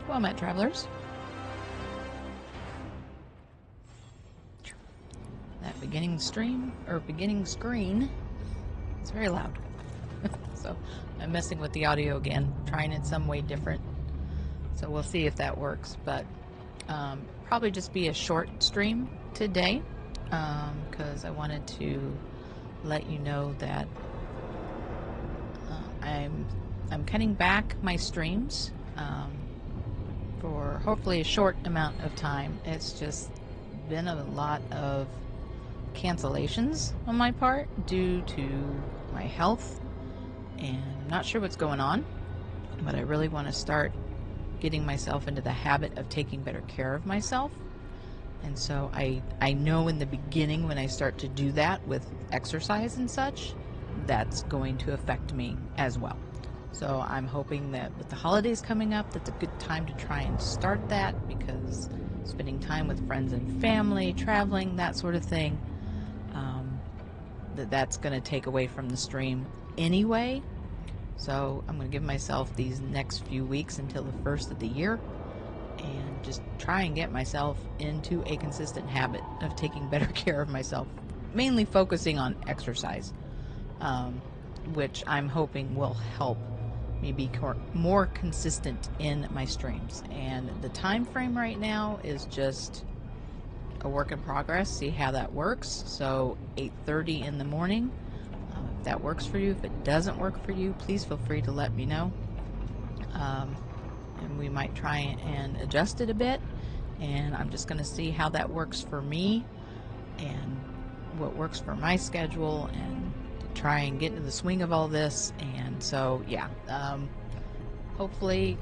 Well met, travelers. That beginning stream, or beginning screen, is very loud. So I'm messing with the audio again, trying in some way different. So we'll see if that works, but probably just be a short stream today, because I wanted to let you know that I'm cutting back my streams for hopefully a short amount of time. It's just been a lot of cancellations on my part due to my health, and I'm not sure what's going on, but I really want to start getting myself into the habit of taking better care of myself. And so I know in the beginning when I start to do that with exercise and such, that's going to affect me as well. So I'm hoping that with the holidays coming up, that's a good time to try and start that, because spending time with friends and family, traveling, that sort of thing, that's going to take away from the stream anyway. So I'm going to give myself these next few weeks until the first of the year and just try and get myself into a consistent habit of taking better care of myself, mainly focusing on exercise, which I'm hoping will help me be more consistent in my streams. And the time frame right now is just a work in progress. See how that works. So 8:30 in the morning, if that works for you. If it doesn't work for you, please feel free to let me know, and we might try and adjust it a bit. And I'm just going to see how that works for me and what works for my schedule, and to try and get into the swing of all this. And so yeah, hopefully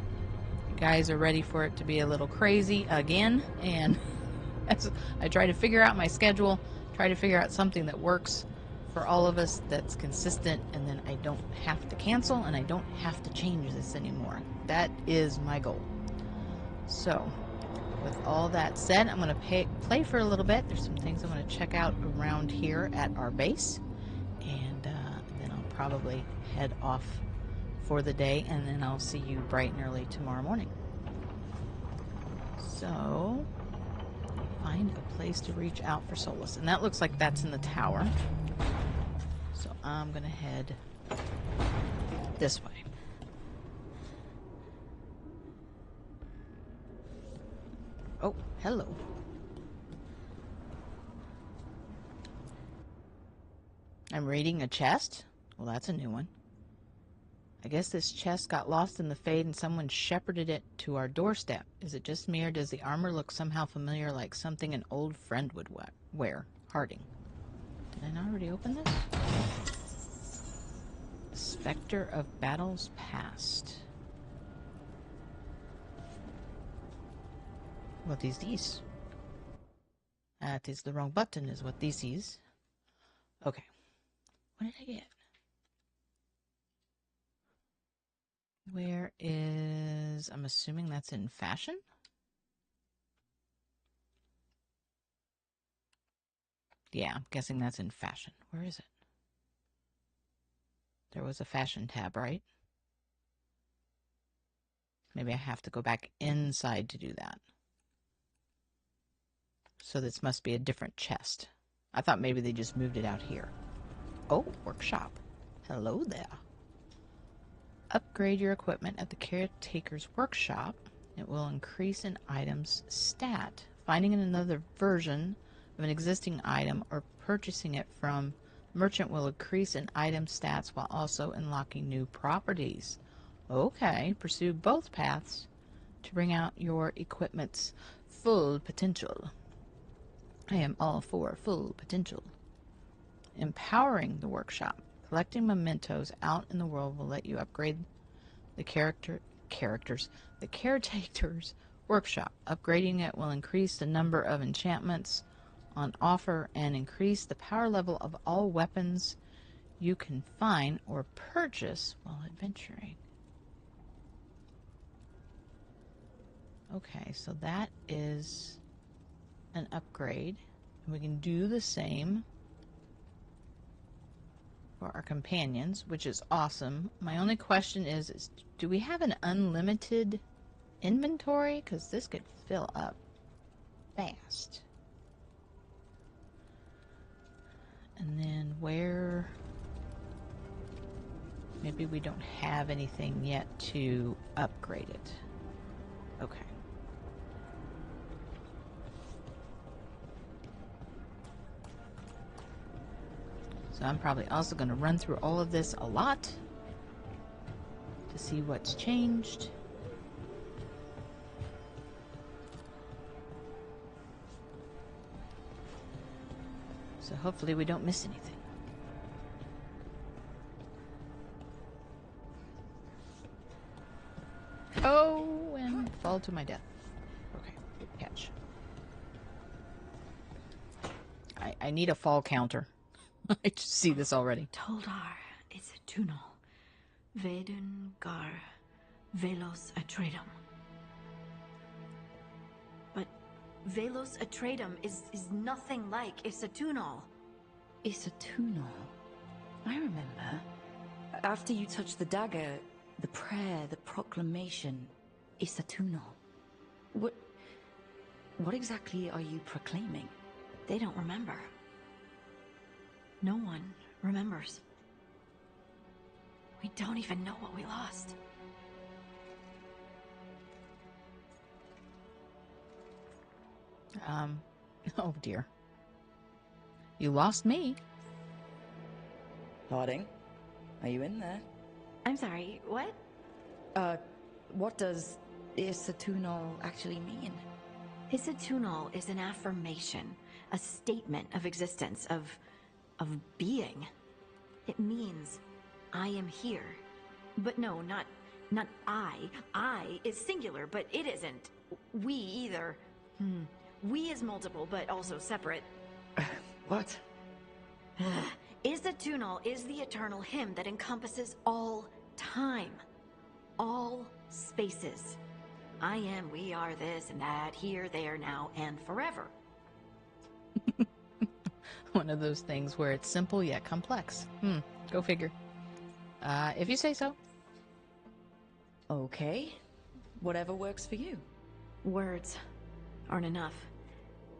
you guys are ready for it to be a little crazy again, and as I try to figure out my schedule, try to figure out something that works for all of us, that's consistent, and then I don't have to cancel and I don't have to change this anymore. That is my goal. So with all that said, I'm going to play for a little bit. There's some things I want to check out around here at our base, and then I'll probably head off for the day, and then I'll see you bright and early tomorrow morning. So find a place to reach out for solace, and that looks like that's in the tower. So I'm gonna head this way. Oh, hello. I'm raiding a chest? Well, that's a new one. I guess this chest got lost in the fade and someone shepherded it to our doorstep. Is it just me, or does the armor look somehow familiar, like something an old friend would wear? Harding. Did I not already open this? Spectre of Battles Past. What is this? That is the wrong button, is what this is. Okay. What did I get? Where is... I'm assuming that's in fashion? Yeah, I'm guessing that's in fashion. Where is it? There was a fashion tab, right? Maybe I have to go back inside to do that. So this must be a different chest. I thought maybe they just moved it out here. Oh, workshop. Hello there. Upgrade your equipment at the caretaker's workshop. It will increase an item's stat. Finding another version of an existing item or purchasing it from merchant will increase an item's stats while also unlocking new properties. Okay, pursue both paths to bring out your equipment's full potential. I am all for full potential. Empowering the workshop. Collecting mementos out in the world will let you upgrade the caretaker's workshop. Upgrading it will increase the number of enchantments on offer and increase the power level of all weapons you can find or purchase while adventuring. Okay, so that is an upgrade. And we can do the same for our companions, which is awesome. My only question is do we have an unlimited inventory? Because this could fill up fast. And then where... Maybe we don't have anything yet to upgrade it. Okay. So I'm probably also going to run through all of this a lot to see what's changed. So hopefully we don't miss anything. Oh, and fall to my death. Okay, good catch. I need a fall counter. I just see this already. Toldar is a tunnel. Veilguard, Velos Atreitum. But Velos Atreitum is nothing like Isatunal. Isatunal? I remember. After you touched the dagger, the prayer, the proclamation, Isatunal. What exactly are you proclaiming? They don't remember. No one remembers. We don't even know what we lost. Oh dear. You lost me. Harding, are you in there? I'm sorry, what? What does Isatunal actually mean? Isatunal is an affirmation, a statement of existence, of being. It means, I am here. But no, not I. I is singular, but it isn't. We either. We is multiple, but also separate. What? Isatunal is the eternal hymn that encompasses all time. All spaces. I am, we are, this and that, here, there, now, and forever. One of those things where it's simple yet complex. Go figure. If you say so. Okay. Whatever works for you. Words aren't enough.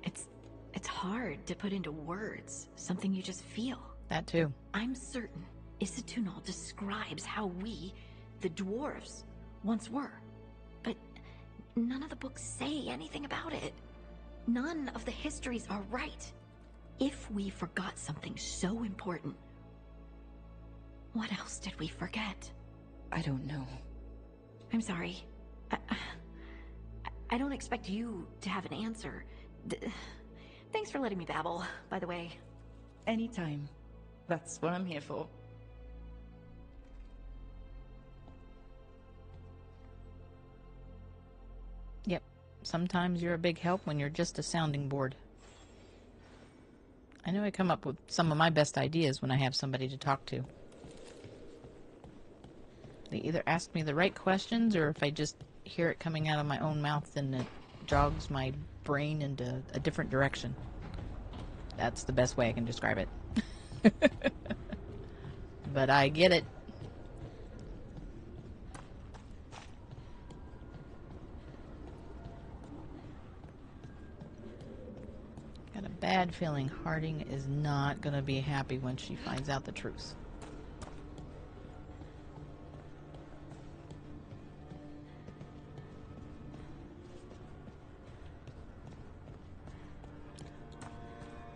It's hard to put into words something you just feel. That too. I'm certain Isatunal describes how we, the dwarves, once were. But none of the books say anything about it. None of the histories are right. If we forgot something so important, what else did we forget? I don't know. I'm sorry. I don't expect you to have an answer. Thanks for letting me babble, by the way. Anytime. That's what I'm here for. Yep. Sometimes you're a big help when you're just a sounding board. I know I come up with some of my best ideas when I have somebody to talk to. They either ask me the right questions, or if I just hear it coming out of my own mouth, then it jogs my brain into a different direction. That's the best way I can describe it. But I get it. Got a bad feeling Harding is not going to be happy when she finds out the truth.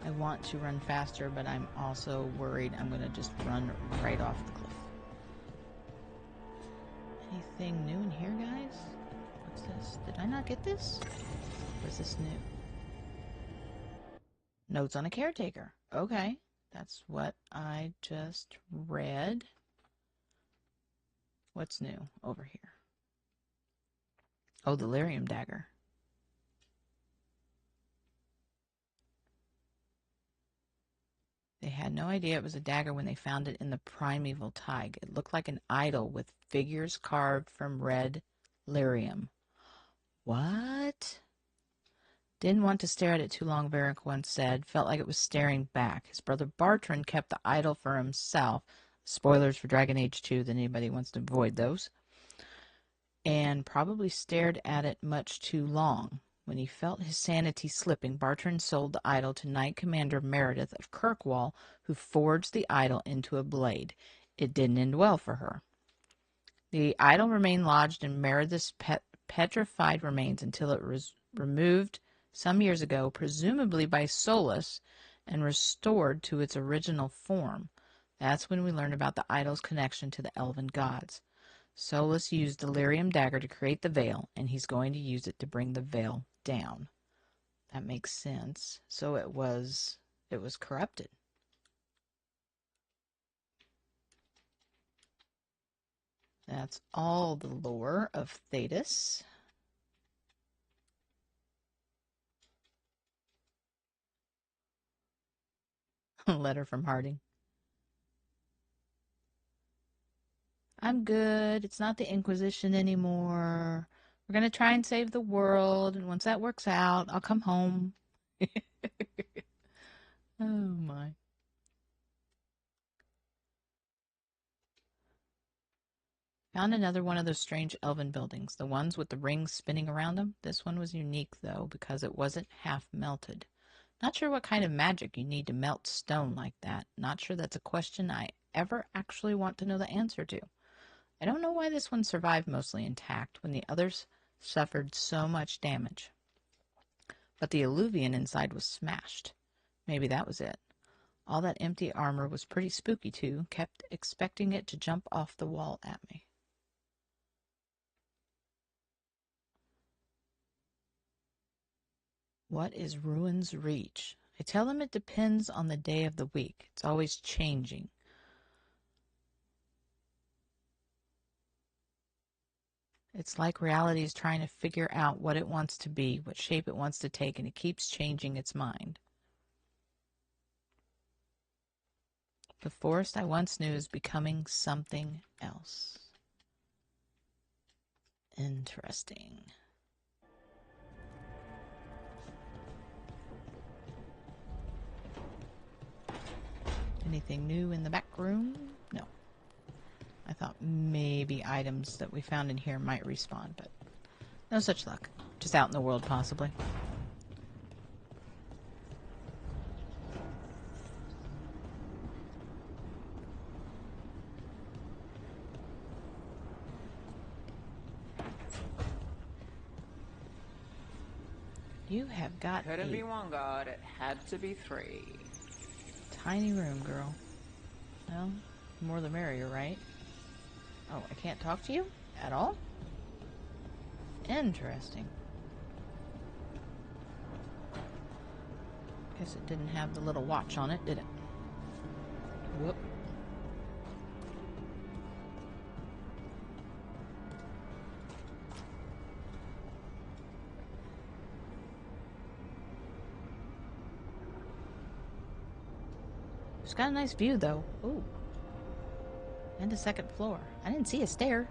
I want to run faster, but I'm also worried I'm going to just run right off the cliff. Anything new in here, guys? What's this? Did I not get this? Or is this new? Notes on a caretaker. Okay. That's what I just read. What's new over here? Oh, the lyrium dagger. They had no idea it was a dagger when they found it in the primeval tide. It looked like an idol with figures carved from red lyrium. What? Didn't want to stare at it too long, Varric once said. Felt like it was staring back. His brother Bartrand kept the idol for himself. Spoilers for Dragon Age 2 that anybody wants to avoid those. and probably stared at it much too long. When he felt his sanity slipping, Bartrand sold the idol to Knight Commander Meredith of Kirkwall, who forged the idol into a blade. It didn't end well for her. The idol remained lodged in Meredith's petrified remains until it was removed some years ago, presumably by Solus, and restored to its original form. That's when we learn about the idol's connection to the elven gods. Solus used the Lyrium dagger to create the veil, and he's going to use it to bring the veil down. That makes sense. So it was corrupted. That's all the lore of Thetis. Letter from Harding. I'm good. It's not the Inquisition anymore. We're going to try and save the world, and once that works out, I'll come home. Oh, my. Found another one of those strange elven buildings, the ones with the rings spinning around them. This one was unique, though, because it wasn't half melted. Not sure what kind of magic you need to melt stone like that. Not sure that's a question I ever actually want to know the answer to. I don't know why this one survived mostly intact when the others suffered so much damage. But the alluvian inside was smashed. Maybe that was it. All that empty armor was pretty spooky, too. Kept expecting it to jump off the wall at me. What is Ruin's Reach? I tell them it depends on the day of the week. It's always changing. It's like reality is trying to figure out what it wants to be, what shape it wants to take, and it keeps changing its mind. The forest I once knew is becoming something else. Interesting. Anything new in the back room? No. I thought maybe items that we found in here might respawn, but no such luck. Just out in the world, possibly. You have got Couldn't be one god, it had to be three. Tiny room, girl. Well, the more the merrier, right? Oh, I can't talk to you? At all? Interesting. Guess it didn't have the little watch on it, did it? Whoop. It's got a nice view, though. Ooh. And a second floor. I didn't see a stair.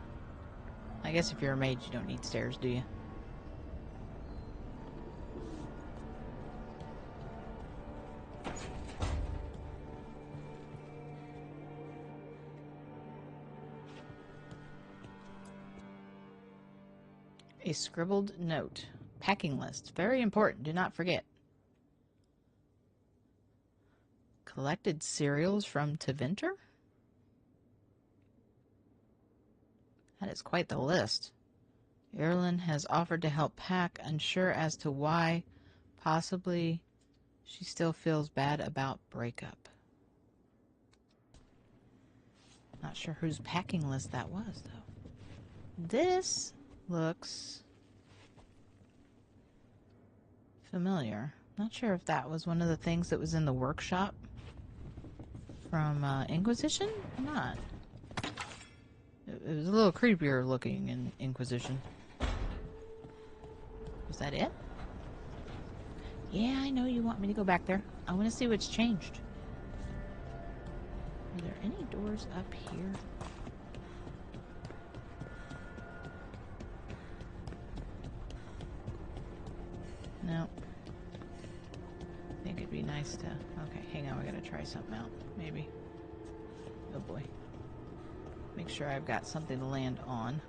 I guess if you're a mage, you don't need stairs, do you? A scribbled note. Packing list. Very important. Do not forget. Collected cereals from Tevinter? That is quite the list. Ireland has offered to help pack, unsure as to why. Possibly she still feels bad about breakup. Not sure whose packing list that was, though. This looks familiar. Not sure if that was one of the things that was in the workshop from Inquisition or not. It was a little creepier looking in Inquisition. Was that it? Yeah, I know you want me to go back there. I want to see what's changed. Are there any doors up here? No. I think it'd be nice to... Okay, hang on. We gotta try something out. Maybe. Oh boy. Make sure I've got something to land on.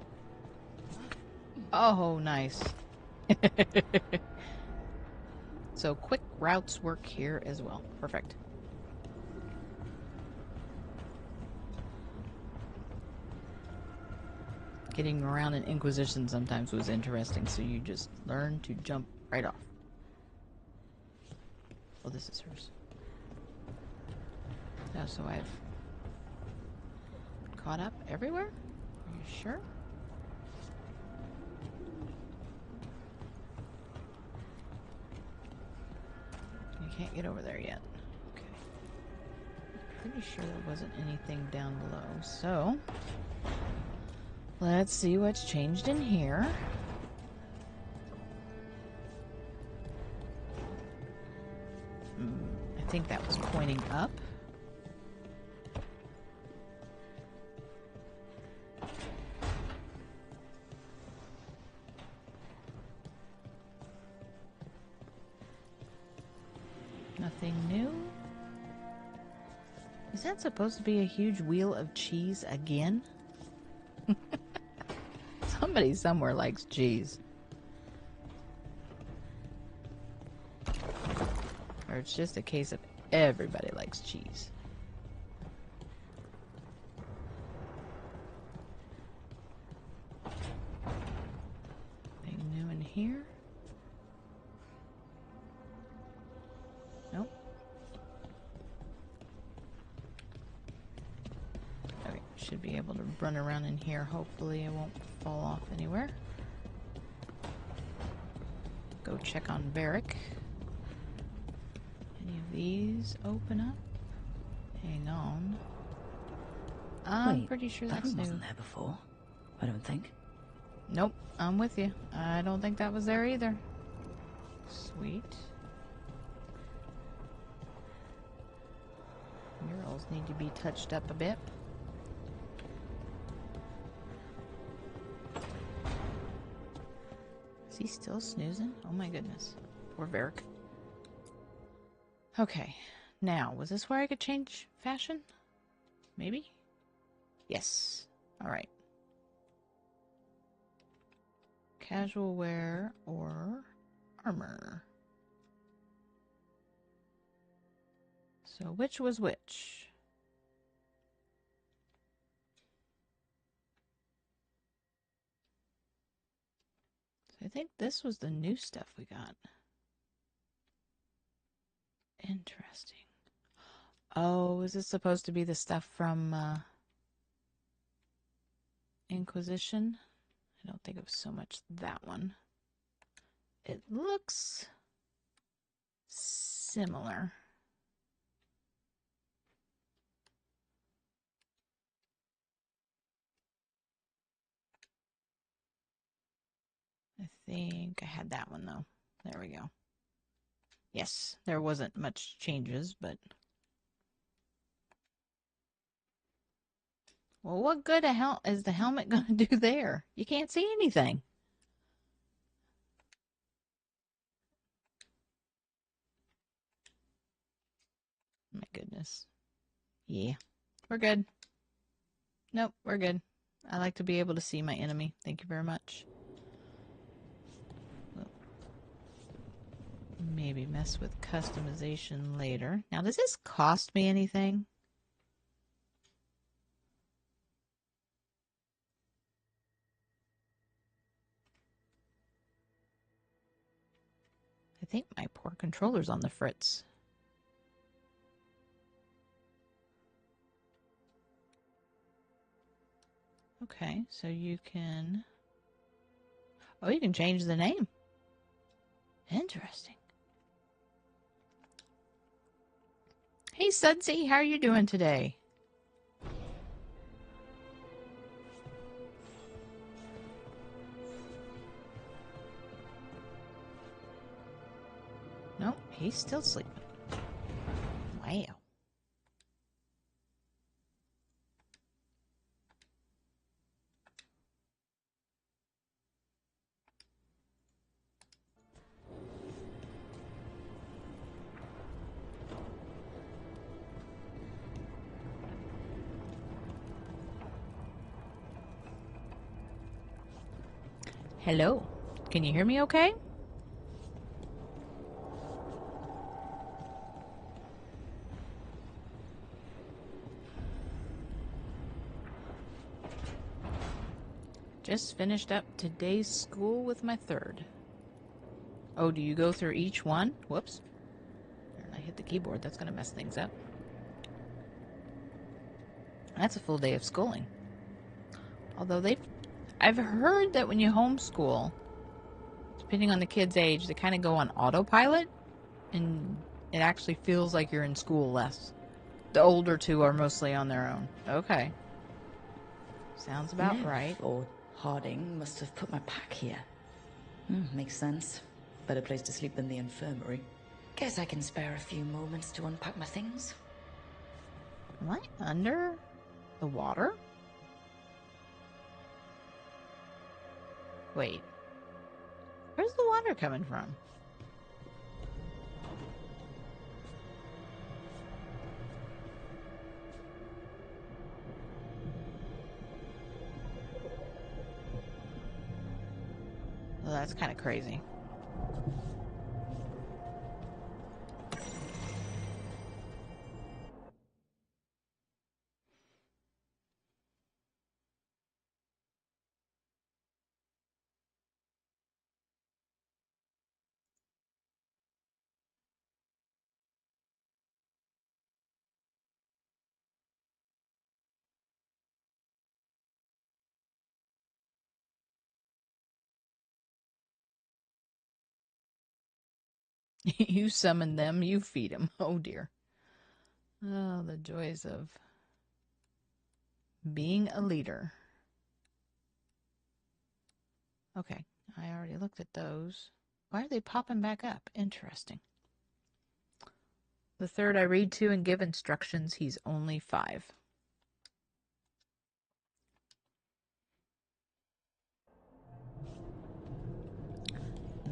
Oh, nice. So quick routes work here as well. Perfect. Getting around in Inquisition sometimes was interesting, so you just learn to jump right off. Oh, this is hers. Oh, so I've caught up everywhere? Are you sure? You can't get over there yet. Okay. Pretty sure there wasn't anything down below, so let's see what's changed in here. I think that was pointing up. Nothing new. Is that supposed to be a huge wheel of cheese again? Somebody somewhere likes cheese. Or it's just a case of everybody likes cheese. Anything new in here? Nope. Okay, should be able to run around in here. Hopefully it won't fall off anywhere. Go check on Varric. Any of these open up? Hang on. I'm pretty sure that's room new. wasn't there before, I don't think. Nope, I'm with you. I don't think that was there either. Sweet. Murals need to be touched up a bit. Is he still snoozing? Oh my goodness. Poor Varric. Okay, now, was this where I could change fashion? Maybe? Yes. Alright. Casual wear or armor. So which was which? So I think this was the new stuff we got. Interesting. Oh, is this supposed to be the stuff from Inquisition? I don't think it was so much that one. It looks similar. I think I had that one though. There we go. Yes, there wasn't much changes, but... Well, what good is the helmet going to do there? You can't see anything. My goodness. Yeah, we're good. Nope, we're good. I like to be able to see my enemy. Thank you very much. Maybe mess with customization later. Now, does this cost me anything? I think my poor controller's on the fritz. Okay, so you can... Oh, you can change the name. Interesting. Hey, Sudsy, how are you doing today? Nope, he's still sleeping. Wow. Hello. Can you hear me okay? Just finished up today's school with my third. Oh, do you go through each one? Whoops. And I hit the keyboard. That's going to mess things up. That's a full day of schooling. Although I've heard that when you homeschool, depending on the kid's age, they kind of go on autopilot, and it actually feels like you're in school less. The older two are mostly on their own. Okay. Sounds about right. Or Harding must have put my pack here. Makes sense. Better place to sleep than the infirmary. Guess I can spare a few moments to unpack my things. Am I under the water? Wait. Where's the water coming from? Well, that's kind of crazy. You summon them, you feed them. Oh dear. Oh, the joys of being a leader. Okay, I already looked at those. Why are they popping back up? Interesting. The third I read to and give instructions, he's only 5.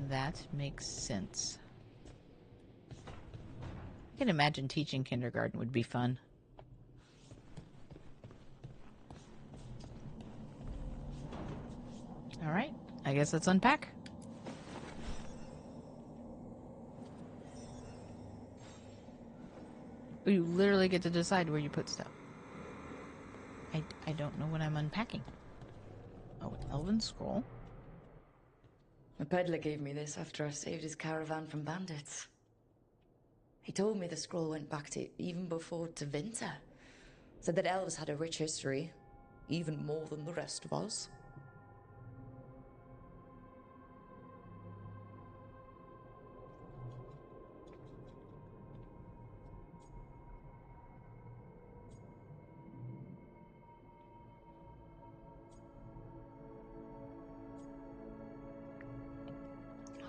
That makes sense. I can imagine teaching kindergarten would be fun. All right, I guess let's unpack. You literally get to decide where you put stuff. I don't know what I'm unpacking. Oh, an elven scroll. A peddler gave me this after I saved his caravan from bandits. He told me the scroll went back to even before Tevinter. Said that elves had a rich history, even more than the rest of us.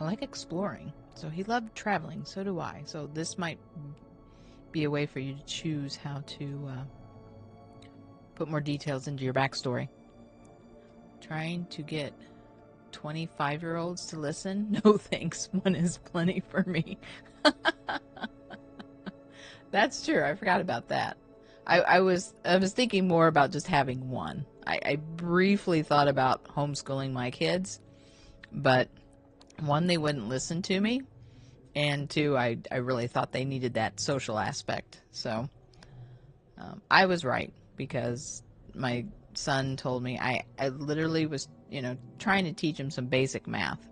I like exploring. So he loved traveling, so do I. So this might be a way for you to choose how to put more details into your backstory. Trying to get 25-year-olds to listen? No thanks. One is plenty for me. That's true. I forgot about that. I was thinking more about just having one. I briefly thought about homeschooling my kids, but one, they wouldn't listen to me, and two, I really thought they needed that social aspect. So I was right, because my son told me I literally was, trying to teach him some basic math.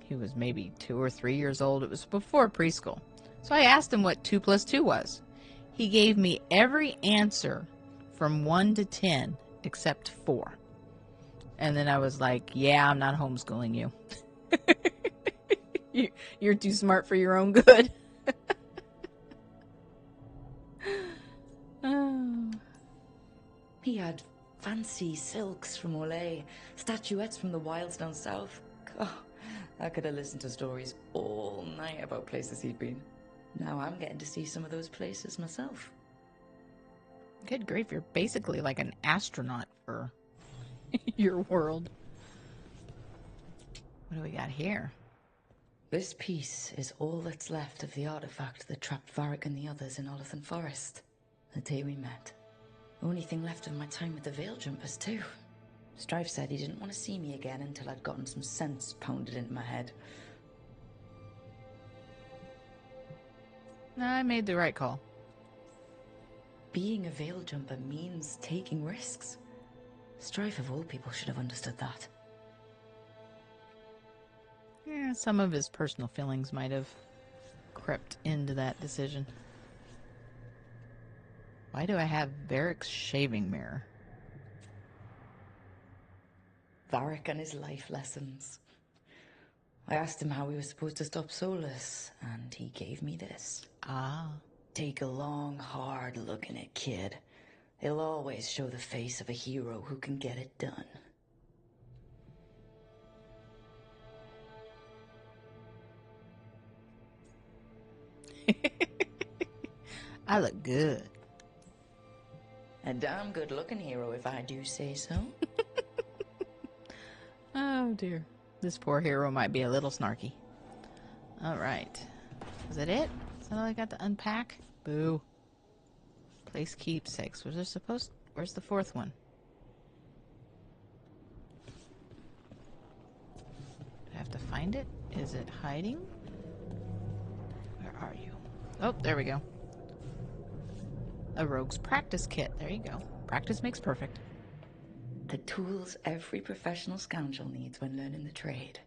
He was maybe 2 or 3 years old. It was before preschool. So I asked him what 2 plus 2 was. He gave me every answer from 1 to 10 except 4. And then I was like, yeah, I'm not homeschooling you. You're too smart for your own good. Oh. He had fancy silks from Olay, statuettes from the wilds down south. Oh, I could have listened to stories all night about places he'd been. Now I'm getting to see some of those places myself. Good grief, you're basically like an astronaut for your world. What do we got here? This piece is all that's left of the artifact that trapped Varric and the others in Olithan Forest, the day we met. Only thing left of my time with the Veil Jumpers, too. Strife said he didn't want to see me again until I'd gotten some sense pounded into my head. I made the right call. Being a veil jumper means taking risks. Strife of all people should have understood that. Yeah, some of his personal feelings might have crept into that decision. Why do I have Varric's shaving mirror? Varric and his life lessons. I asked him how we were supposed to stop Solus, and he gave me this. Ah. Take a long, hard look in it, kid. It'll always show the face of a hero who can get it done. I look good. A damn good-looking hero, if I do say so. Oh dear. This poor hero might be a little snarky. Alright. Is that it? Is that all I got to unpack? Boo. Place keepsakes. Was there supposed... Where's the fourth one? Do I have to find it? Is it hiding? Where are you? Oh, there we go. A rogue's practice kit. There you go. Practice makes perfect. The tools every professional scoundrel needs when learning the trade.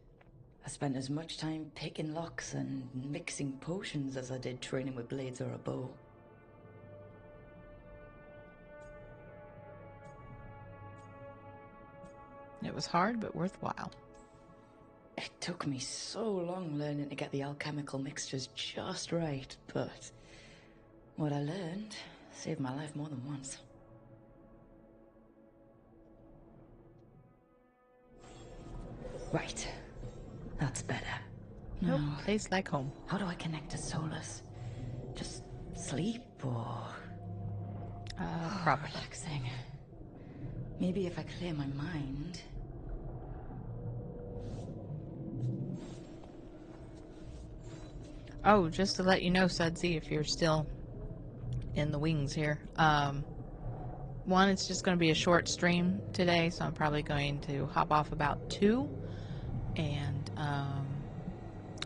I spent as much time picking locks and mixing potions as I did training with blades or a bow. It was hard, but worthwhile. It took me so long learning to get the alchemical mixtures just right, but what I learned saved my life more than once. Right. That's better. Nope, Now, tastes like home. how do I connect to Solus? Just sleep or... Probably. relaxing. Maybe if I clear my mind... Oh, just to let you know, Sudsy, if you're still in the wings here. One, it's just going to be a short stream today, so I'm probably going to hop off about 2. And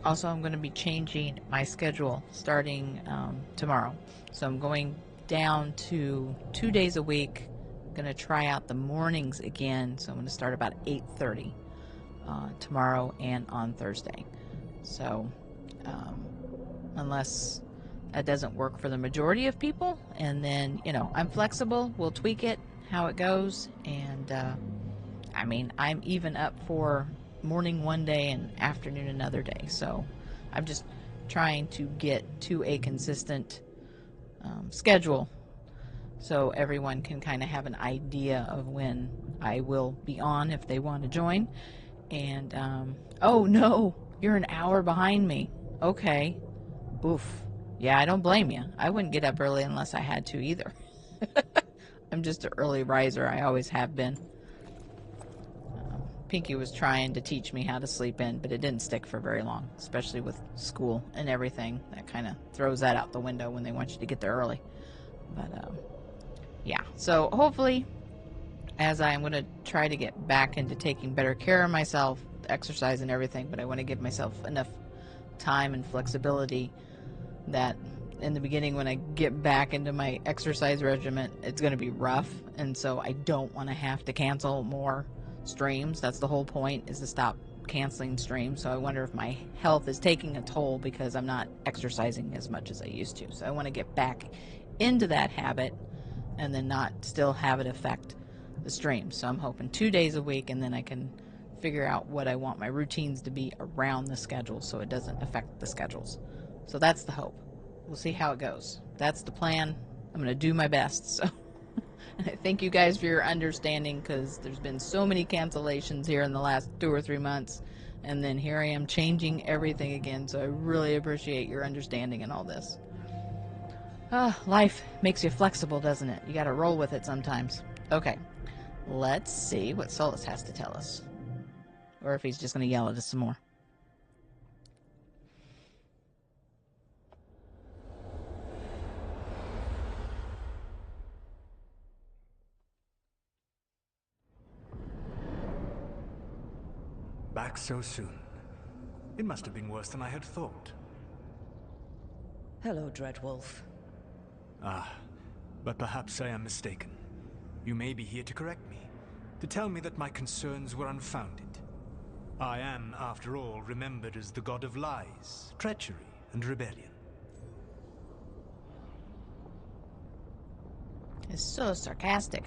also I'm going to be changing my schedule starting tomorrow. So I'm going down to 2 days a week. I'm going to try out the mornings again, so I'm going to start about 8:30 tomorrow and on Thursday. So unless that doesn't work for the majority of people, and then, you know, I'm flexible. We'll tweak it how it goes. And I mean, I'm even up for morning one day and afternoon another day, so I'm just trying to get to a consistent schedule so everyone can kind of have an idea of when I will be on if they want to join. And oh no, you're an hour behind me. Okay. Oof. Yeah, I don't blame you. I wouldn't get up early unless I had to either. I'm just an early riser. I always have been. Pinky was trying to teach me how to sleep in, but it didn't stick for very long, especially with school and everything. That kind of throws that out the window when they want you to get there early. But yeah, so hopefully, as I'm going to try to get back into taking better care of myself, exercise and everything, but I want to give myself enough time and flexibility that in the beginning, when I get back into my exercise regimen, it's going to be rough, and so I don't want to have to cancel more streams. That's the whole point, is to stop canceling streams. So I wonder if my health is taking a toll because I'm not exercising as much as I used to. So I want to get back into that habit and then not still have it affect the streams. So I'm hoping 2 days a week, and then I can figure out what I want my routines to be around the schedule so it doesn't affect the schedules. So that's the hope. We'll see how it goes. That's the plan. I'm going to do my best. So and I thank you guys for your understanding, because there's been so many cancellations here in the last 2 or 3 months, and then here I am changing everything again. So I really appreciate your understanding in all this. Life makes you flexible, doesn't it? You got to roll with it sometimes. Okay, let's see what Solus has to tell us, or if he's just going to yell at us some more. back so soon. It must have been worse than I had thought. Hello, Dreadwolf. Ah, but perhaps I am mistaken. You may be here to correct me, to tell me that my concerns were unfounded. I am, after all, remembered as the god of lies, treachery, and rebellion. It's so sarcastic.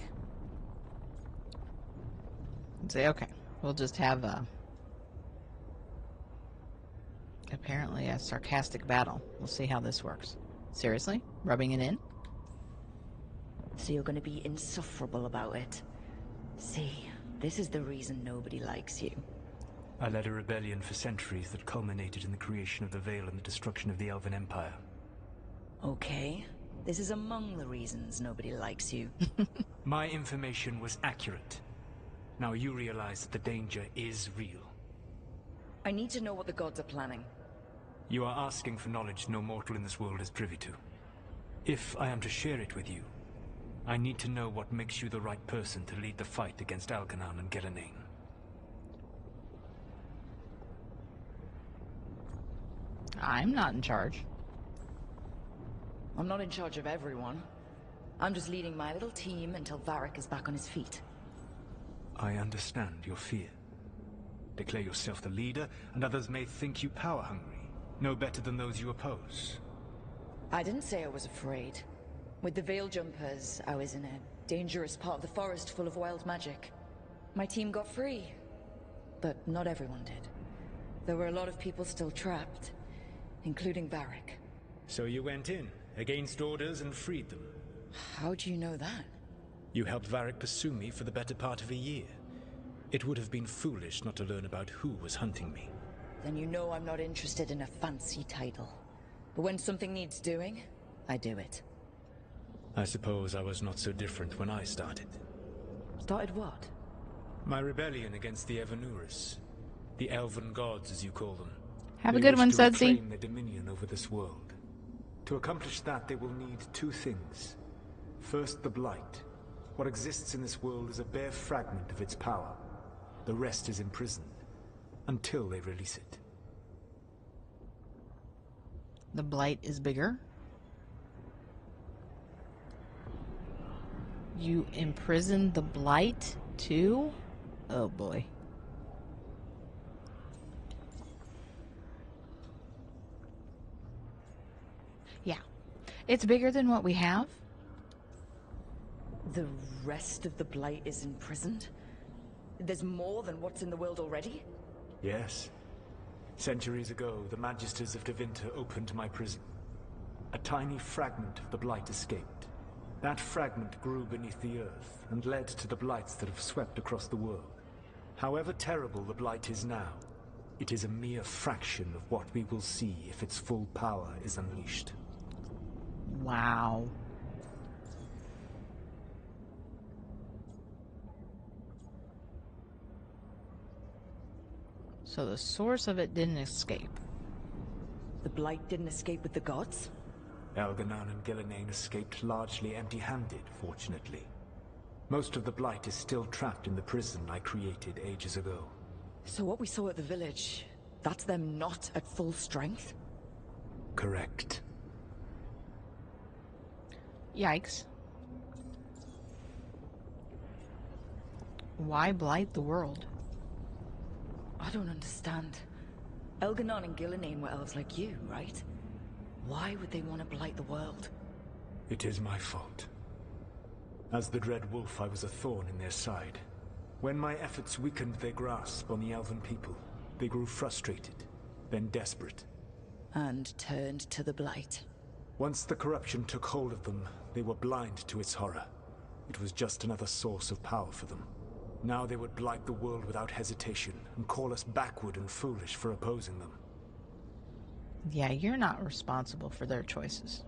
And say, okay, we'll just have apparently a sarcastic battle. We'll see how this works. Seriously? Rubbing it in? So you're gonna be insufferable about it. See, this is the reason nobody likes you. I led a rebellion for centuries that culminated in the creation of the Veil and the destruction of the Elven Empire. Okay, this is among the reasons nobody likes you. My information was accurate. Now you realize that the danger is real. I need to know what the gods are planning. You are asking for knowledge no mortal in this world is privy to. If I am to share it with you, I need to know what makes you the right person to lead the fight against Algernon and Gillenane. I'm not in charge. I'm not in charge of everyone. I'm just leading my little team until Varric is back on his feet. I understand your fear. Declare yourself the leader, and others may think you power-hungry, no better than those you oppose. I didn't say I was afraid. With the Veil Jumpers, I was in a dangerous part of the forest full of wild magic. My team got free, but not everyone did. There were a lot of people still trapped, including Varric. So you went in, against orders, and freed them. How do you know that? You helped Varric pursue me for the better part of a year. It would have been foolish not to learn about who was hunting me. Then you know I'm not interested in a fancy title. But when something needs doing, I do it. I suppose I was not so different when I started. Started what? My rebellion against the Evanuris. The Elven gods, as you call them. Have a good one, They wish to Sudsy. reclaim their dominion over this world. To accomplish that, they will need two things. First, the Blight. What exists in this world is a bare fragment of its power. The rest is imprisoned, until they release it. The blight is bigger. You imprisoned the blight too? Oh boy. Yeah. It's bigger than what we have. The rest of the Blight is imprisoned? There's more than what's in the world already? Yes. Centuries ago, the Magisters of Tevinter opened my prison. A tiny fragment of the Blight escaped. That fragment grew beneath the earth, and led to the Blights that have swept across the world. However terrible the Blight is now, it is a mere fraction of what we will see if its full power is unleashed. Wow. So the source of it didn't escape. The Blight didn't escape with the gods? Algernon and Gillenane escaped largely empty-handed, fortunately. Most of the Blight is still trapped in the prison I created ages ago. So what we saw at the village, that's them not at full strength? Correct. Yikes. Why blight the world? I don't understand. Elganon and Gillenane were elves like you, right? Why would they want to blight the world? It is my fault. As the Dread Wolf, I was a thorn in their side. When my efforts weakened their grasp on the Elven people, they grew frustrated, then desperate. And turned to the Blight. Once the corruption took hold of them, they were blind to its horror. It was just another source of power for them. Now they would blight the world without hesitation, and call us backward and foolish for opposing them. Yeah, you're not responsible for their choices.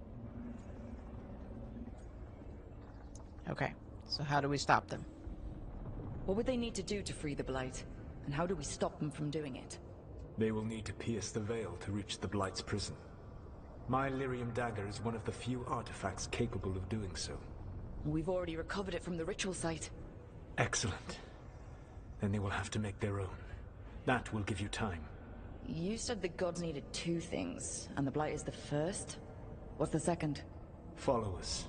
Okay, so how do we stop them? What would they need to do to free the Blight? And how do we stop them from doing it? They will need to pierce the veil to reach the Blight's prison. My Lyrium dagger is one of the few artifacts capable of doing so. We've already recovered it from the ritual site. Excellent. Then they will have to make their own. That will give you time. You said the gods needed 2 things, and the Blight is the first? What's the second? Followers.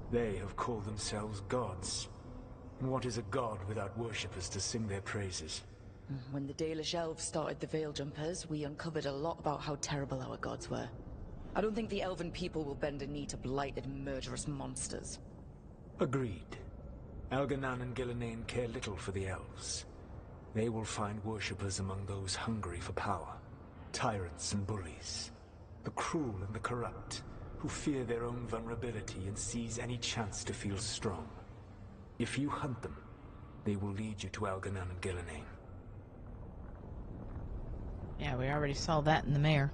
They have called themselves gods. And what is a god without worshippers to sing their praises? When the Dalish elves started the Veil Jumpers, we uncovered a lot about how terrible our gods were. I don't think the elven people will bend a knee to blighted, murderous monsters. Agreed. Elganan and Gillenane care little for the elves. They will find worshippers among those hungry for power. Tyrants and bullies. The cruel and the corrupt, who fear their own vulnerability and seize any chance to feel strong. If you hunt them, they will lead you to Elganan and Gillenane. Yeah, we already saw that in the mayor.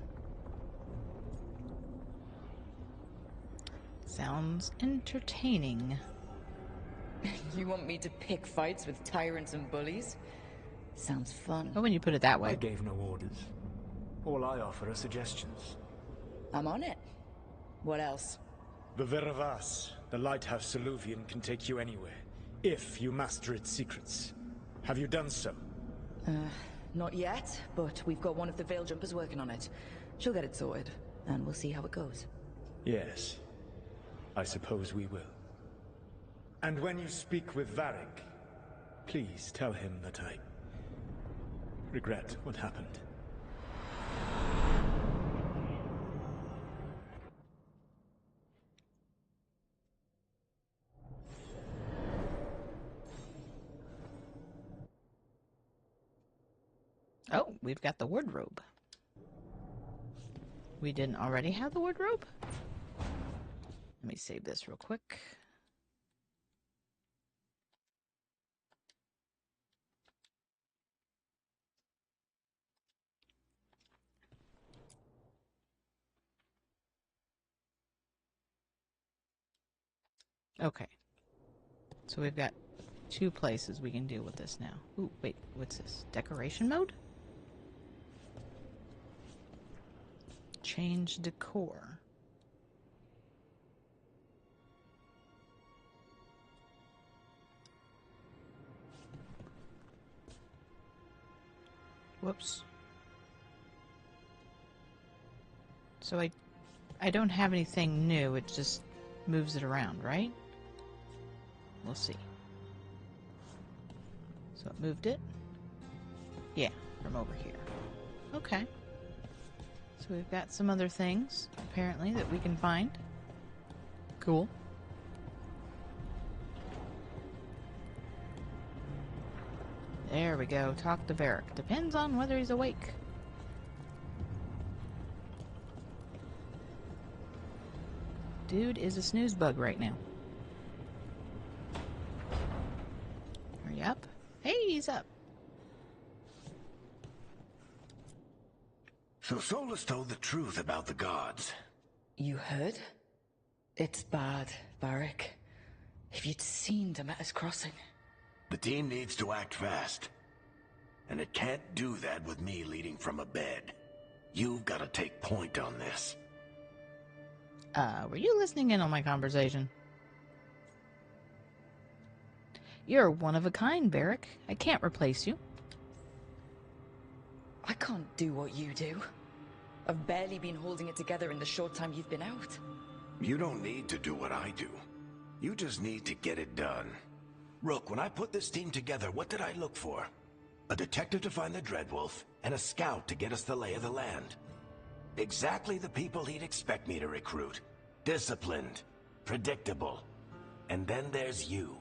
Sounds entertaining. You want me to pick fights with tyrants and bullies? Sounds fun. Oh, when you put it that way. I gave no orders. All I offer are suggestions. I'm on it. What else? The Veravas, the lighthouse Soluvian, can take you anywhere, if you master its secrets. Have you done so? Not yet, but we've got one of the Veil Jumpers working on it. She'll get it sorted, and we'll see how it goes. Yes. I suppose we will. And when you speak with Varric, please tell him that I regret what happened. Oh, we've got the wardrobe. We didn't already have the wardrobe? Let me save this real quick. Okay. So we've got 2 places we can deal with this now. Ooh, wait, what's this? Decoration mode? Change decor. Whoops. So I don't have anything new, it just moves it around, right? We'll see. So it moved it? Yeah, from over here. Okay. So we've got some other things, apparently, that we can find. Cool. There we go. Talk to Varric. Depends on whether he's awake. Dude is a snooze bug right now. Hurry up. Hey, he's up. So Solus told the truth about the gods. You heard? It's bad, Varric. If you'd seen Demeter's crossing. The team needs to act fast. And it can't do that with me leading from a bed. You've got to take point on this. Were you listening in on my conversation? You're one of a kind, Varric. I can't replace you. I can't do what you do. I've barely been holding it together in the short time you've been out. You don't need to do what I do. You just need to get it done. Rook, when I put this team together, what did I look for? A detective to find the Dreadwolf, and a scout to get us the lay of the land. Exactly the people he'd expect me to recruit. Disciplined, predictable. And then there's you.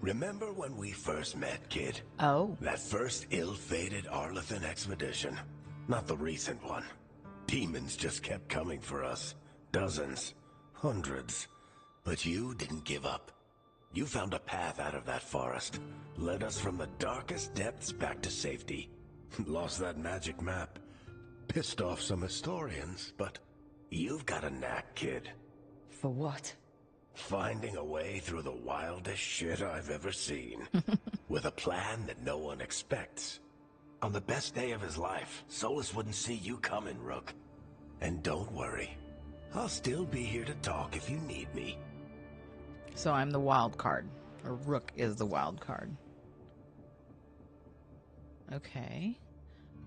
Remember when we first met, kid? Oh. That first ill-fated Arlathan expedition. Not the recent one. Demons just kept coming for us. Dozens. Hundreds. But you didn't give up. You found a path out of that forest. Led us from the darkest depths back to safety. Lost that magic map. Pissed off some historians, but you've got a knack, kid. For what? Finding a way through the wildest shit I've ever seen. With a plan that no one expects. On the best day of his life, Solus wouldn't see you coming, Rook. And don't worry. I'll still be here to talk if you need me. So I'm the wild card. Or Rook is the wild card. Okay.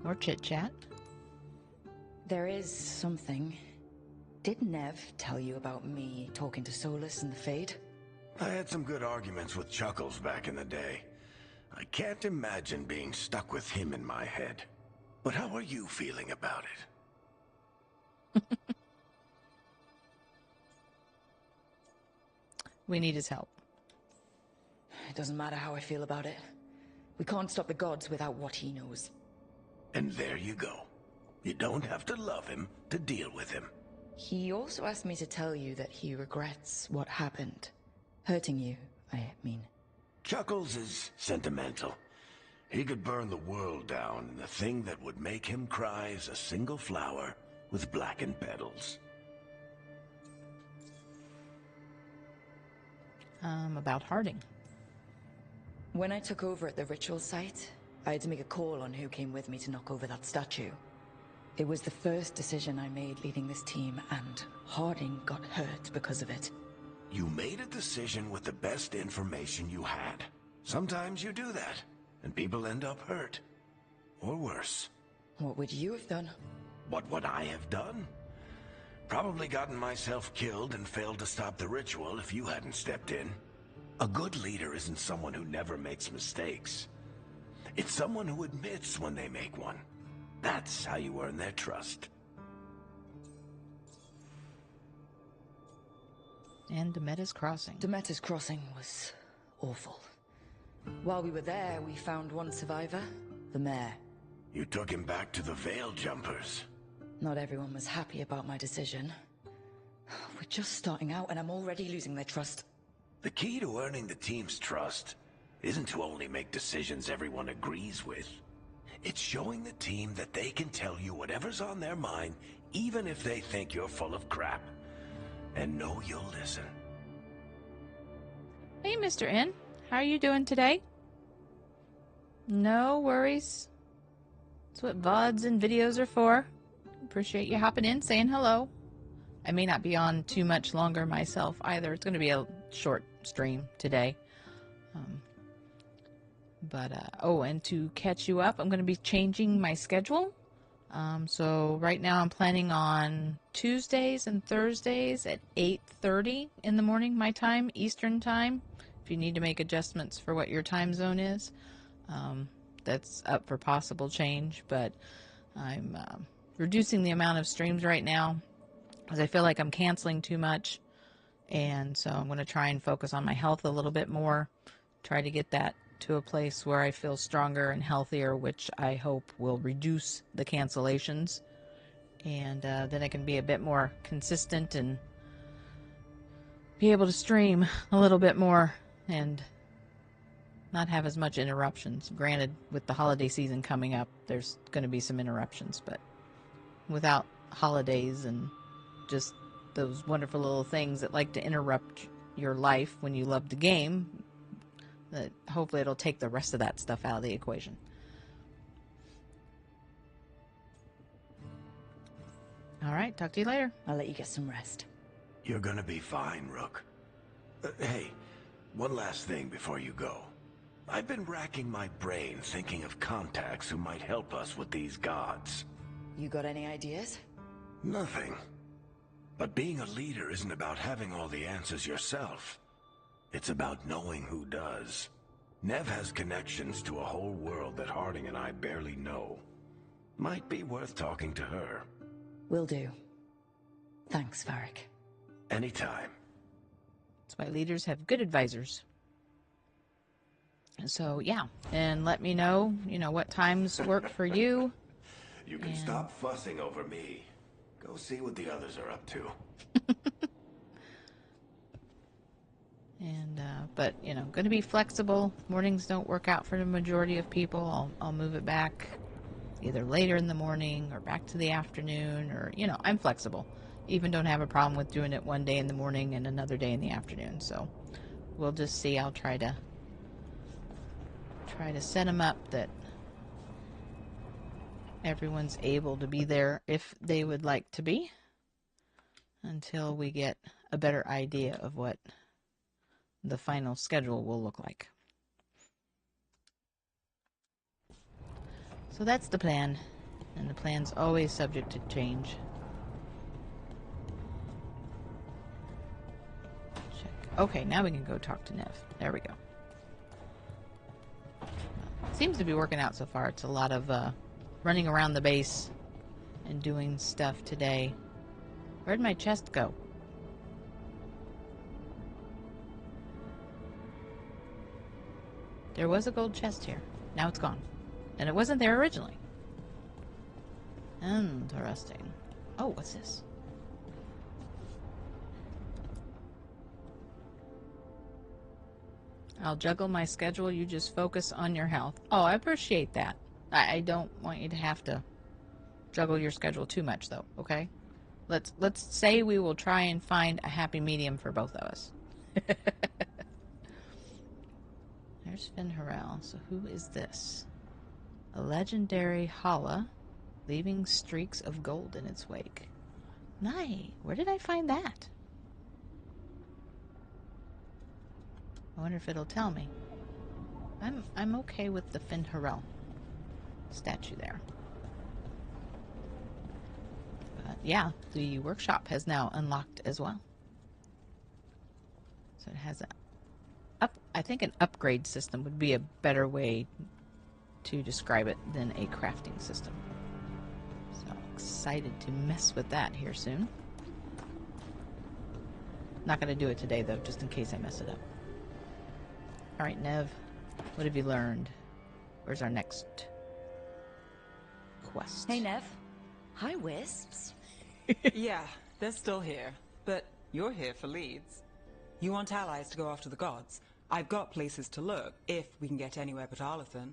More chit-chat. There is something. Did Nev tell you about me talking to Solus and the Fade? I had some good arguments with Chuckles back in the day. I can't imagine being stuck with him in my head. But how are you feeling about it? We need his help. It doesn't matter how I feel about it. We can't stop the gods without what he knows. And there you go. You don't have to love him to deal with him. He also asked me to tell you that he regrets what happened. Hurting you, I mean. Chuckles is sentimental. He could burn the world down, and the thing that would make him cry is a single flower with blackened petals. About Harding. When I took over at the ritual site, I had to make a call on who came with me to knock over that statue. It was the first decision I made leading this team, and Harding got hurt because of it. You made a decision with the best information you had. Sometimes you do that, and people end up hurt. Or worse. What would you have done? What would I have done? Probably gotten myself killed and failed to stop the ritual if you hadn't stepped in. A good leader isn't someone who never makes mistakes. It's someone who admits when they make one. That's how you earn their trust. And Demeta's Crossing. Demeta's Crossing was awful. While we were there, we found one survivor, the mayor. You took him back to the Veil Jumpers. Not everyone was happy about my decision. We're just starting out, and I'm already losing their trust. The key to earning the team's trust isn't to only make decisions everyone agrees with. It's showing the team that they can tell you whatever's on their mind, even if they think you're full of crap. And know you'll listen. Hey, Mr. N. How are you doing today? No worries. That's what VODs and videos are for. Appreciate you hopping in, saying hello. I may not be on too much longer myself either. It's going to be a short stream today. Oh, and to catch you up, I'm going to be changing my schedule. So right now I'm planning on Tuesdays and Thursdays at 8:30 in the morning, my time, Eastern time. If you need to make adjustments for what your time zone is, that's up for possible change. But I'm reducing the amount of streams right now because I feel like I'm canceling too much. And so I'm going to try and focus on my health a little bit more, try to get that to a place where I feel stronger and healthier, which I hope will reduce the cancellations. And then I can be a bit more consistent and be able to stream a little bit more and not have as much interruptions. Granted, with the holiday season coming up, there's going to be some interruptions, but without holidays and just those wonderful little things that like to interrupt your life when you love the game, that hopefully it'll take the rest of that stuff out of the equation. All right, talk to you later. I'll let you get some rest. You're gonna be fine, Rook. Hey, one last thing before you go. I've been racking my brain thinking of contacts who might help us with these gods. You got any ideas? Nothing. But being a leader isn't about having all the answers yourself. It's about knowing who does. Nev has connections to a whole world that Harding and I barely know. Might be worth talking to her. Will do. Thanks, Varric. Anytime. That's why leaders have good advisors. So, yeah. And let me know, what times work for you. You can stop fussing over me. Go see what the others are up to. And, but, going to be flexible. Mornings don't work out for the majority of people. I'll move it back either later in the morning or back to the afternoon or, I'm flexible. Even don't have a problem with doing it one day in the morning and another day in the afternoon. So we'll just see. I'll try to set them up that everyone's able to be there if they would like to be until we get a better idea of what the final schedule will look like. So that's the plan. And the plan's always subject to change. Check. Okay, now we can go talk to Nev. There we go. Seems to be working out so far. It's a lot of running around the base and doing stuff today. Where'd my chest go? There was a gold chest here. Now it's gone. And it wasn't there originally. Interesting. Oh, what's this? I'll juggle my schedule. You just focus on your health. Oh, I appreciate that. I don't want you to have to juggle your schedule too much, though. Okay? Let's say we will try and find a happy medium for both of us. There's Finn Harrell. So who is this? A legendary Hala, leaving streaks of gold in its wake. Nice. Where did I find that? I wonder if it'll tell me. I'm okay with the Finn Harrell statue there. But yeah, the workshop has now unlocked as well. So it has I think an upgrade system would be a better way to describe it than a crafting system. So I'm excited to mess with that here soon. Not going to do it today though, just in case I mess it up. Alright, Nev, what have you learned? Where's our next quest? Hey, Nev. Hi, Wisps. Yeah, they're still here. But you're here for leads. You want allies to go after the gods. I've got places to look, if we can get anywhere but Arlathan.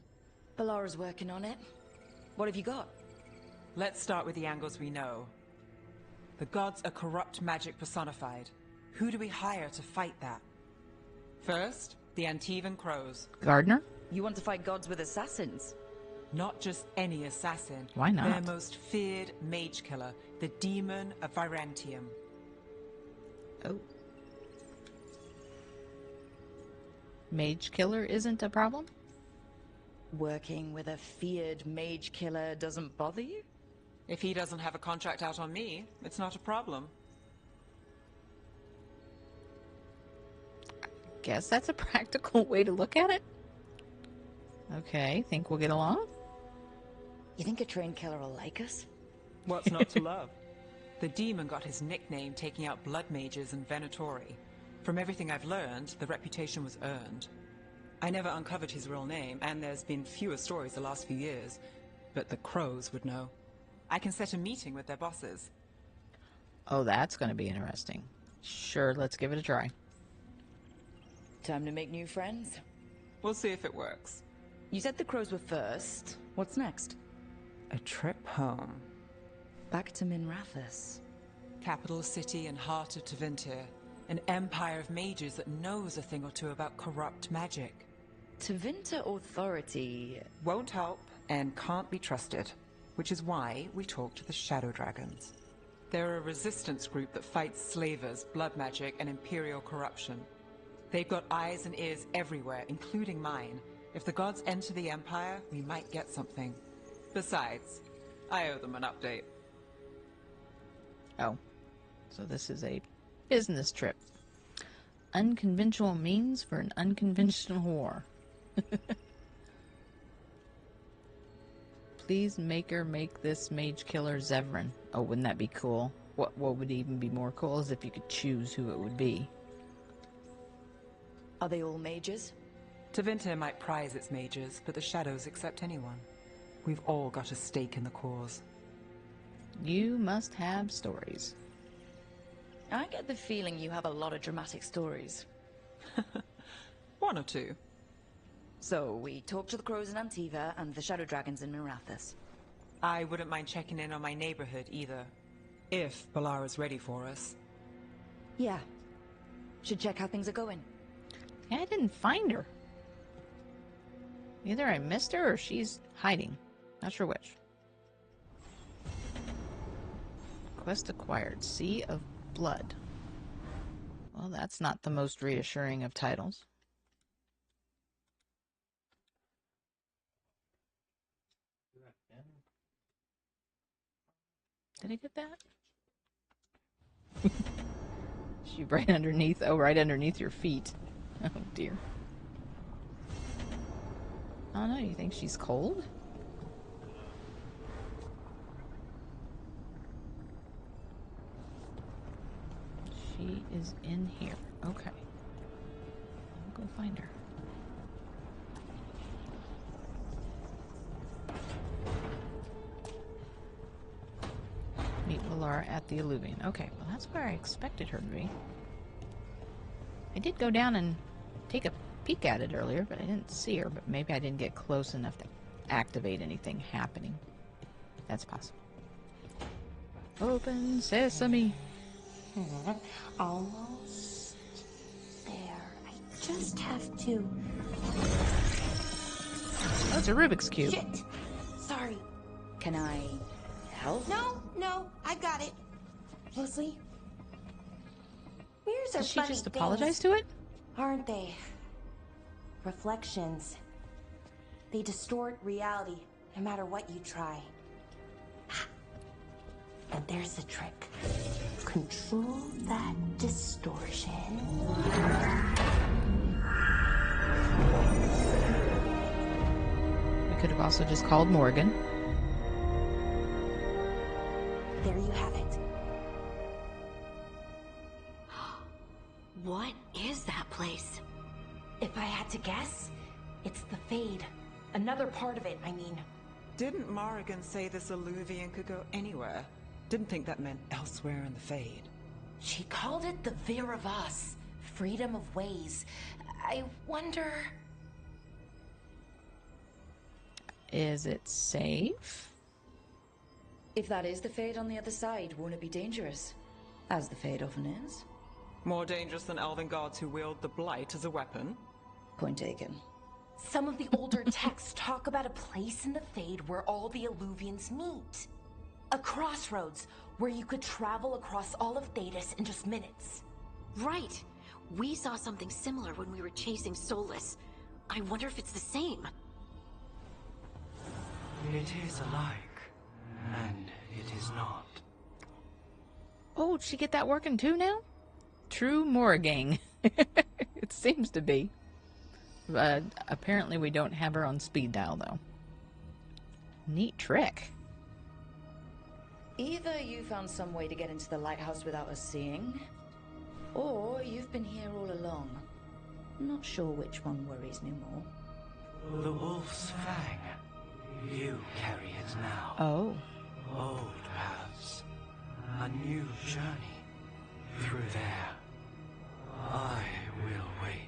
Balara's working on it. What have you got? Let's start with the angles we know. The gods are corrupt magic personified. Who do we hire to fight that? First, the Antivan Crows. Gardner? You want to fight gods with assassins? Not just any assassin. Why not? Their most feared mage killer, the Demon of Virantium. Oh. Mage killer isn't a problem? Working with a feared mage killer doesn't bother you? If he doesn't have a contract out on me, it's not a problem. Guess that's a practical way to look at it. Okay, think we'll get along? You think a trained killer will like us? What's not to love? The demon got his nickname taking out blood mages and Venatori. From everything I've learned, the reputation was earned. I never uncovered his real name, and there's been fewer stories the last few years, but the Crows would know. I can set a meeting with their bosses. Oh, that's going to be interesting. Sure, let's give it a try. Time to make new friends. We'll see if it works. You said the Crows were first. What's next? A trip home. Back to Minrathous. Capital city and heart of Tevinter. An empire of mages that knows a thing or two about corrupt magic. Tevinter authority Won't help and can't be trusted, which is why we talk to the Shadow Dragons. They're a resistance group that fights slavers, blood magic, and imperial corruption. They've got eyes and ears everywhere, including mine. If the gods enter the Empire, we might get something. Besides, I owe them an update. Oh, so this is a business trip. Unconventional means for an unconventional war. Please make this mage killer Zevran. Oh, wouldn't that be cool? What would even be more cool is if you could choose who it would be. Are they all mages? Tevinter might prize its mages, but the Shadows accept anyone. We've all got a stake in the cause. You must have stories. I get the feeling you have a lot of dramatic stories. One or two. So, we talked to the Crows in Antiva and the Shadow Dragons in Minrathous. I wouldn't mind checking in on my neighborhood either. If Balara's ready for us. Yeah. Should check how things are going. Yeah, I didn't find her. Either I missed her or she's hiding. Not sure which. Quest acquired. Sea of Blood. Well, that's not the most reassuring of titles. Did I get that? She right underneath. Oh, right underneath your feet. Oh, dear. I don't know. You think she's cold? She is in here. Okay. I'll go find her. Meet Valara at the Alluvion. Okay, well that's where I expected her to be. I did go down and take a peek at it earlier, but I didn't see her. But maybe I didn't get close enough to activate anything happening. That's possible. Open sesame. Almost there. I just have to... Oh, it's a Rubik's Cube. Shit! Sorry. Can I help? No, I got it. Leslie? Mirrors are Did she funny just things, apologize to it? aren't they? Reflections. They distort reality, no matter what you try. And there's the trick. Control that distortion. We could have also just called Morgan. There you have it. What is that place? If I had to guess, it's the Fade. Another part of it, I mean. Didn't Morrigan say this Alluvion could go anywhere? Didn't think that meant elsewhere in the Fade. She called it the Vir of Us. Freedom of ways. I wonder... Is it safe? If that is the Fade on the other side, won't it be dangerous? As the Fade often is. More dangerous than elven guards who wield the Blight as a weapon? Point taken. Some of the older texts talk about a place in the Fade where all the Alluvians meet. A crossroads where you could travel across all of Thedas in just minutes. Right. We saw something similar when we were chasing Solus. I wonder if it's the same. It is alike, and it is not. Oh, did she get that working too now? True Morrigan. It seems to be. Apparently we don't have her on speed dial, though. Neat trick. Either you found some way to get into the lighthouse without us seeing, or you've been here all along. Not sure which one worries me more. The Wolf's Fang. You carry it now. Oh. Old paths. A new journey. Through there. I will wait.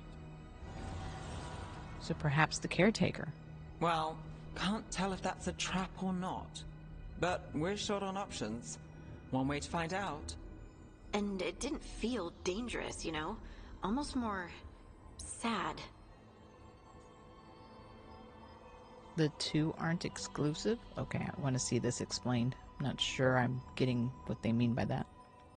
So perhaps the caretaker. Well, can't tell if that's a trap or not. But we're short on options. One way to find out. And it didn't feel dangerous, you know? Almost more... sad. The two aren't exclusive? Okay, I want to see this explained. I'm not sure I'm getting what they mean by that.